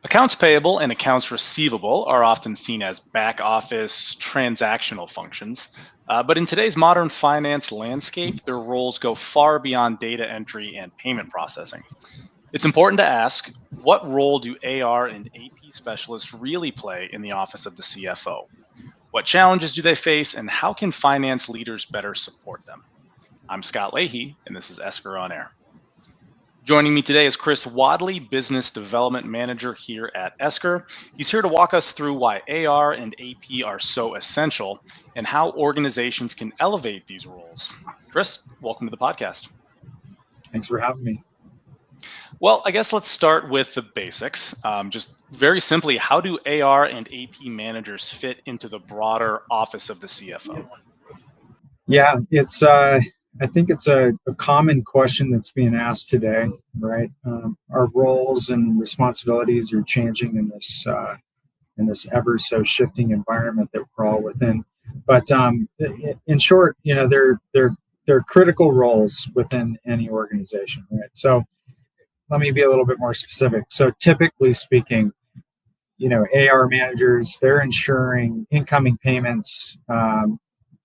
Accounts payable and accounts receivable are often seen as back office transactional functions, but in today's modern finance landscape, their roles go far beyond data entry and payment processing. It's important to ask, what role do AR and AP specialists really play in the office of the CFO? What challenges do they face, and how can finance leaders better support them? I'm Scott Leahy, and this is Esker On Air. Joining me today is Chris Wadley, Business Development Manager here at Esker. He's here to walk us through why AR and AP are so essential and how organizations can elevate these roles. Chris, welcome to the podcast. Thanks for having me. Well, I guess let's start with the basics. Just very simply, how do AR and AP managers fit into the broader office of the CFO? Yeah, I think it's a common question that's being asked today, right? Our roles and responsibilities are changing in this ever so shifting environment that we're all within. But in short, they're critical roles within any organization, right? So let me be a little bit more specific. So typically speaking, AR managers, they're ensuring incoming payments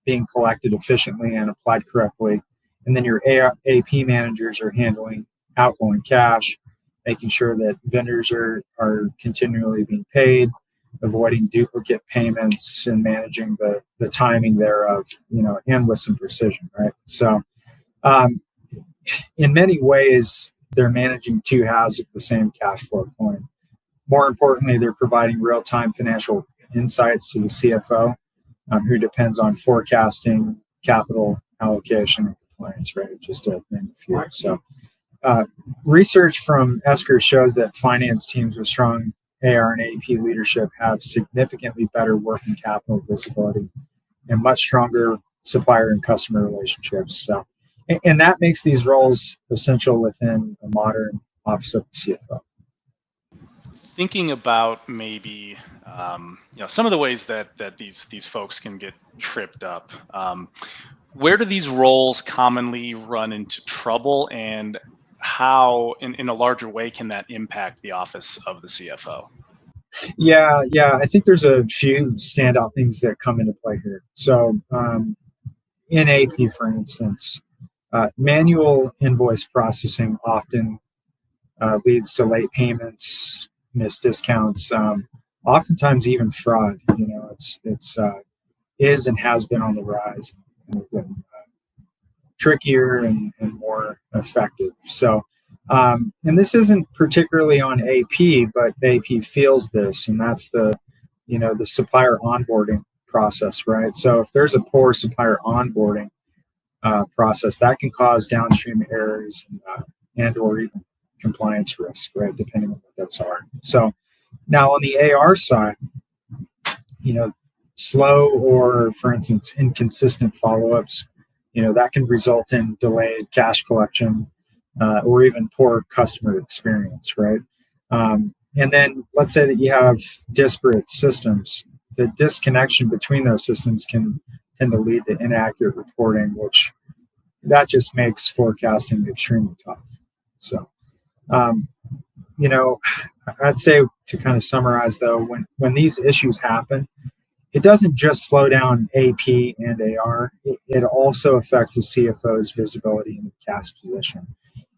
being collected efficiently and applied correctly. And then your AP managers are handling outgoing cash, making sure that vendors are continually being paid, avoiding duplicate payments and managing the timing thereof, and with some precision, right? So in many ways, they're managing two halves of the same cash flow coin. More importantly, they're providing real-time financial insights to the CFO, who depends on forecasting, capital allocation, and compliance, right? Just to name a few. So research from Esker shows that finance teams with strong AR and AP leadership have significantly better working capital visibility and much stronger supplier and customer relationships. So, and that makes these roles essential within a modern office of the CFO. Thinking about maybe some of the ways that these folks can get tripped up. Where do these roles commonly run into trouble, and how, in a larger way, can that impact the office of the CFO? Yeah. I think there's a few standout things that come into play here. So in AP, for instance, manual invoice processing often leads to late payments, missed discounts, oftentimes even fraud. It's is and has been on the rise, and been trickier and more effective. So, and this isn't particularly on AP, but AP feels this, and that's the supplier onboarding process, right? So if there's a poor supplier onboarding process, that can cause downstream errors and or even compliance risk, right? Depending on what those are. So now on the AR side, slow or, for instance, inconsistent follow-ups, that can result in delayed cash collection or even poor customer experience, right? And then let's say that you have disparate systems. The disconnection between those systems can tend to lead to inaccurate reporting, which that just makes forecasting extremely tough. So, I'd say, to kind of summarize though, when these issues happen, it doesn't just slow down AP and AR, it also affects the CFO's visibility in the cash position.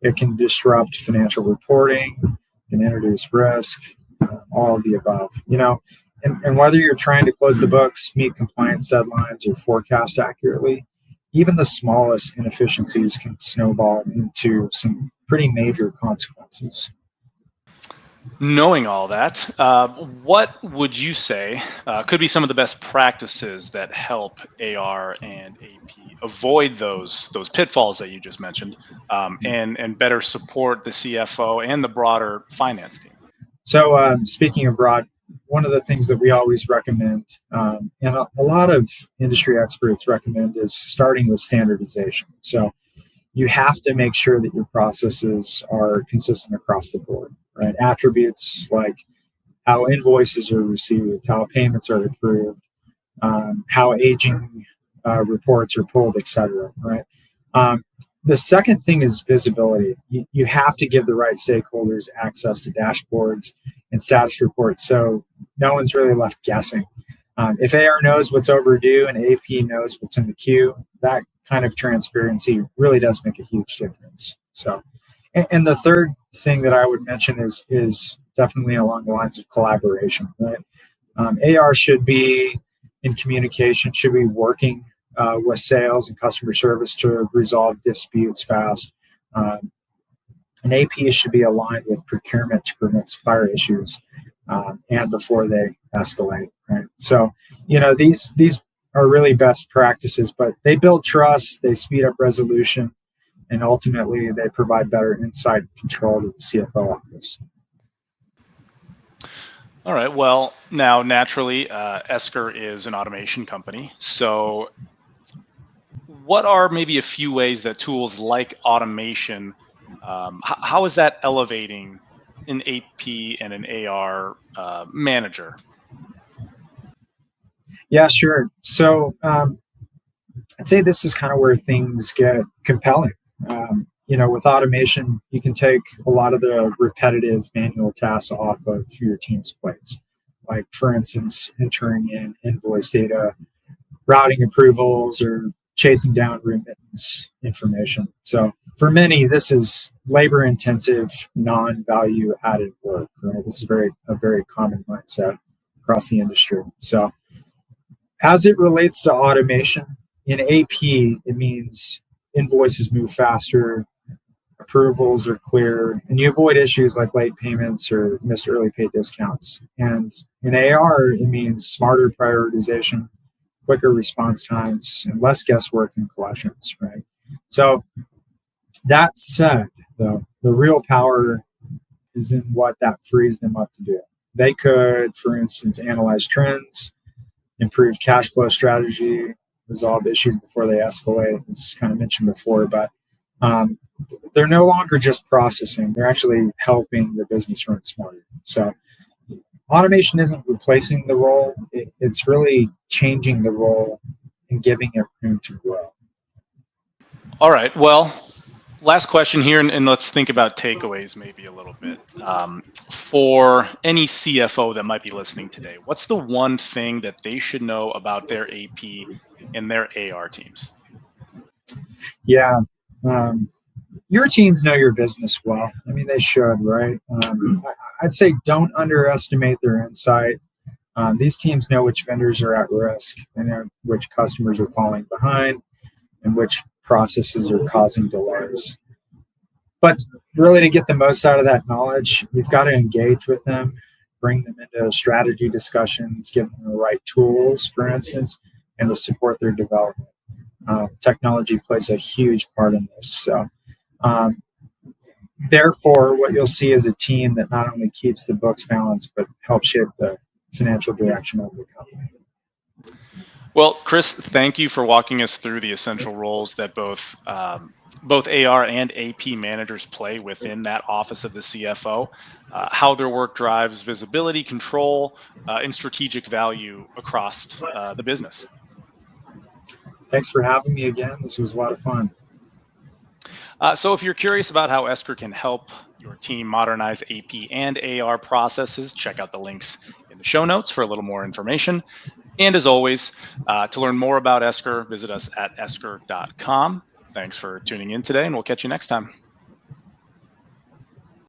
It can disrupt financial reporting, can introduce risk, all of the above, and whether you're trying to close the books, meet compliance deadlines, or forecast accurately, even the smallest inefficiencies can snowball into some pretty major consequences. Knowing all that, what would you say could be some of the best practices that help AR and AP avoid those pitfalls that you just mentioned, and better support the CFO and the broader finance team? So speaking of broad, one of the things that we always recommend, and a lot of industry experts recommend, is starting with standardization. So you have to make sure that your processes are consistent across the board, right? Attributes like how invoices are received, how payments are approved, how aging reports are pulled, etc. Right? The second thing is visibility. You have to give the right stakeholders access to dashboards and status reports so no one's really left guessing. If AR knows what's overdue and AP knows what's in the queue, that kind of transparency really does make a huge difference. So, and the third thing that I would mention is definitely along the lines of collaboration. Right, AR should be in communication, should be working with sales and customer service to resolve disputes fast. And AP should be aligned with procurement to prevent supplier issues and before they escalate. Right. So, these are really best practices, but they build trust, they speed up resolution, and ultimately they provide better insight and control to the CFO office. All right. Well, now naturally, Esker is an automation company. So, what are maybe a few ways that tools like automation, how is that elevating an AP and an AR manager? Yeah, sure. So I'd say this is kind of where things get compelling. With automation, you can take a lot of the repetitive manual tasks off of your team's plates. Like, for instance, entering in invoice data, routing approvals, or chasing down remittance information. So for many, this is labor-intensive, non-value added work. Right? This is a very common mindset across the industry. So as it relates to automation, in AP, it means invoices move faster, approvals are clear, and you avoid issues like late payments or missed early pay discounts. And in AR, it means smarter prioritization, quicker response times, and less guesswork in collections, right? So that said, though, the real power is in what that frees them up to do. They could, for instance, analyze trends, improve cash flow strategy, resolve issues before they escalate. It's kind of mentioned before, but they're no longer just processing. They're actually helping the business run smarter. So automation isn't replacing the role. It's really changing the role and giving it room to grow. All right. Well, last question here, and let's think about takeaways maybe a little bit. For any CFO that might be listening today, what's the one thing that they should know about their AP and their AR teams? Yeah. Your teams know your business well. I mean, they should, right? I'd say don't underestimate their insight. These teams know which vendors are at risk, they know which customers are falling behind, and which processes are causing delays. But really, to get the most out of that knowledge, you've got to engage with them, bring them into strategy discussions, give them the right tools, for instance, and to support their development. Technology plays a huge part in this. So, therefore, what you'll see is a team that not only keeps the books balanced, but helps shape the financial direction of the company. Well, Chris, thank you for walking us through the essential roles that both AR and AP managers play within that office of the CFO, how their work drives visibility, control, and strategic value across the business. Thanks for having me again. This was a lot of fun. So if you're curious about how Esker can help your team modernize AP and AR processes, check out the links in the show notes for a little more information. And as always, to learn more about Esker, visit us at esker.com. Thanks for tuning in today, and we'll catch you next time.